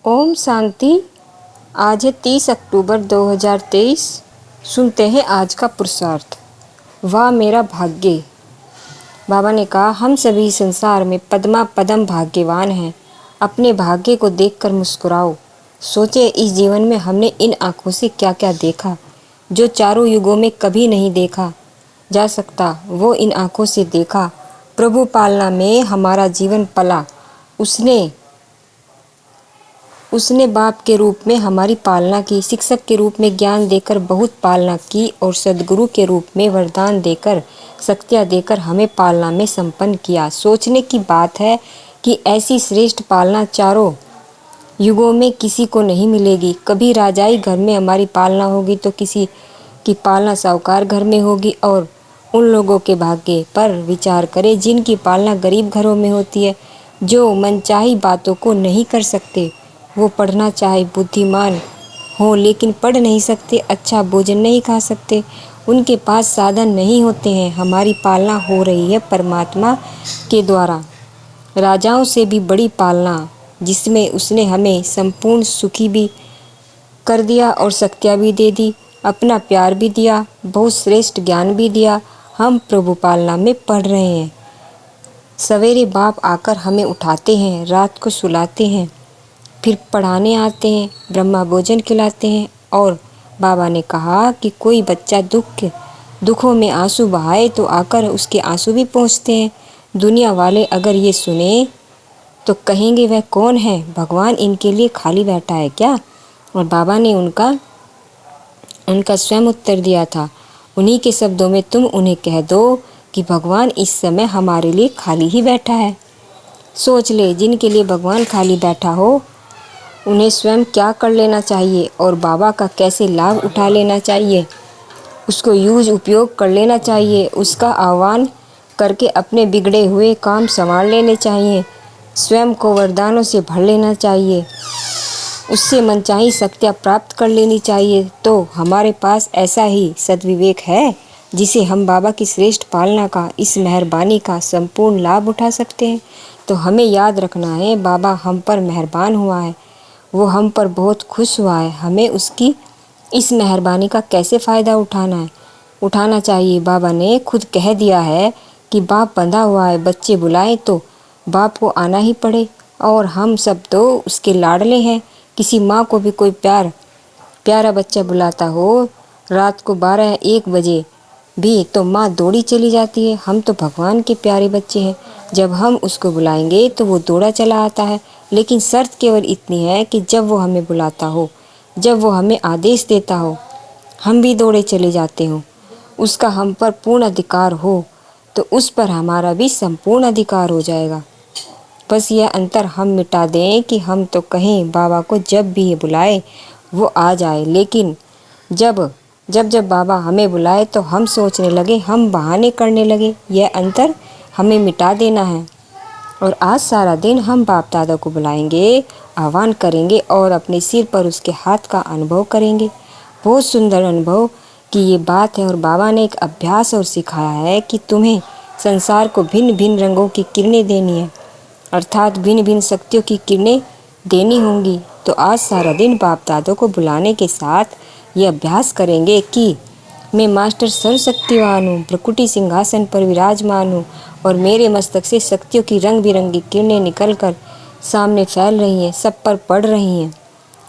ओम शांति। आज है 30 अक्टूबर 2023। सुनते हैं आज का पुरुषार्थ। वाह मेरा भाग्य। बाबा ने कहा, हम सभी संसार में पद्मा पदम भाग्यवान हैं। अपने भाग्य को देखकर मुस्कुराओ। सोचे इस जीवन में हमने इन आँखों से क्या क्या देखा, जो चारों युगों में कभी नहीं देखा जा सकता, वो इन आँखों से देखा। प्रभु पालना में हमारा जीवन पला। उसने बाप के रूप में हमारी पालना की, शिक्षक के रूप में ज्ञान देकर बहुत पालना की और सद्गुरु के रूप में वरदान देकर, शक्तियाँ देकर हमें पालना में संपन्न किया। सोचने की बात है कि ऐसी श्रेष्ठ पालना चारों युगों में किसी को नहीं मिलेगी। कभी राजाई घर में हमारी पालना होगी तो किसी की पालना साहूकार घर में होगी। और उन लोगों के भाग्य पर विचार करें जिनकी पालना गरीब घरों में होती है, जो मनचाही बातों को नहीं कर सकते। वो पढ़ना चाहे बुद्धिमान हो लेकिन पढ़ नहीं सकते, अच्छा भोजन नहीं खा सकते, उनके पास साधन नहीं होते हैं। हमारी पालना हो रही है परमात्मा के द्वारा, राजाओं से भी बड़ी पालना, जिसमें उसने हमें संपूर्ण सुखी भी कर दिया और शक्तियाँ भी दे दी, अपना प्यार भी दिया, बहुत श्रेष्ठ ज्ञान भी दिया। हम प्रभु पालना में पढ़ रहे हैं। सवेरे बाप आकर हमें उठाते हैं, रात को सुलाते हैं, फिर पढ़ाने आते हैं, ब्रह्मा भोजन खिलाते हैं। और बाबा ने कहा कि कोई बच्चा दुखों में आंसू बहाए तो आकर उसके आंसू भी पहुँचते हैं। दुनिया वाले अगर ये सुने तो कहेंगे वह कौन है, भगवान इनके लिए खाली बैठा है क्या। और बाबा ने उनका स्वयं उत्तर दिया था। उन्हीं के शब्दों में तुम उन्हें कह दो कि भगवान इस समय हमारे लिए खाली ही बैठा है। सोच ले, जिनके लिए भगवान खाली बैठा हो उन्हें स्वयं क्या कर लेना चाहिए और बाबा का कैसे लाभ उठा लेना चाहिए, उसको उपयोग कर लेना चाहिए। उसका आह्वान करके अपने बिगड़े हुए काम संवार लेने चाहिए, स्वयं को वरदानों से भर लेना चाहिए, उससे मनचाही शक्तियाँ प्राप्त कर लेनी चाहिए। तो हमारे पास ऐसा ही सद्विवेक है जिसे हम बाबा की श्रेष्ठ पालना का, इस मेहरबानी का संपूर्ण लाभ उठा सकते हैं। तो हमें याद रखना है, बाबा हम पर मेहरबान हुआ है, वो हम पर बहुत खुश हुआ है। हमें उसकी इस मेहरबानी का कैसे फ़ायदा उठाना चाहिए। बाबा ने खुद कह दिया है कि बाप बंधा हुआ है, बच्चे बुलाएं तो बाप को आना ही पड़े। और हम सब तो उसके लाडले हैं। किसी माँ को भी कोई प्यारा बच्चा बुलाता हो रात को 12-1 बजे भी तो माँ दौड़ी चली जाती है। हम तो भगवान के प्यारे बच्चे हैं, जब हम उसको बुलाएंगे तो वो दौड़ा चला आता है। लेकिन शर्त केवल इतनी है कि जब वो हमें बुलाता हो, जब वो हमें आदेश देता हो, हम भी दौड़े चले जाते हों, उसका हम पर पूर्ण अधिकार हो, तो उस पर हमारा भी संपूर्ण अधिकार हो जाएगा। बस यह अंतर हम मिटा दें कि हम तो कहें बाबा को जब भी ये बुलाए वो आ जाए, लेकिन जब बाबा हमें बुलाए तो हम सोचने लगे, हम बहाने करने लगे। यह अंतर हमें मिटा देना है। और आज सारा दिन हम बाप दादा को बुलाएंगे, आह्वान करेंगे और अपने सिर पर उसके हाथ का अनुभव करेंगे। बहुत सुंदर अनुभव की ये बात है। और बाबा ने एक अभ्यास और सिखाया है कि तुम्हें संसार को भिन्न भिन्न रंगों की किरणें देनी है, अर्थात भिन्न भिन्न शक्तियों की किरणें देनी होंगी। तो आज सारा दिन बाप दादों को बुलाने के साथ ये अभ्यास करेंगे कि मैं मास्टर सर्वशक्तिवान हूँ, प्रकृति सिंहासन पर विराजमान हूँ और मेरे मस्तक से शक्तियों की रंग बिरंगी किरणें निकलकर सामने फैल रही हैं, सब पर पड़ रही हैं,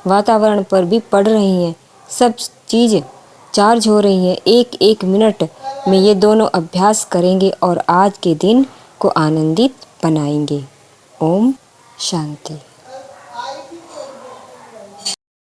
वातावरण पर भी पड़ रही हैं, सब चीज़ चार्ज हो रही है। एक एक मिनट में ये दोनों अभ्यास करेंगे और आज के दिन को आनंदित बनाएंगे। ओम शांति।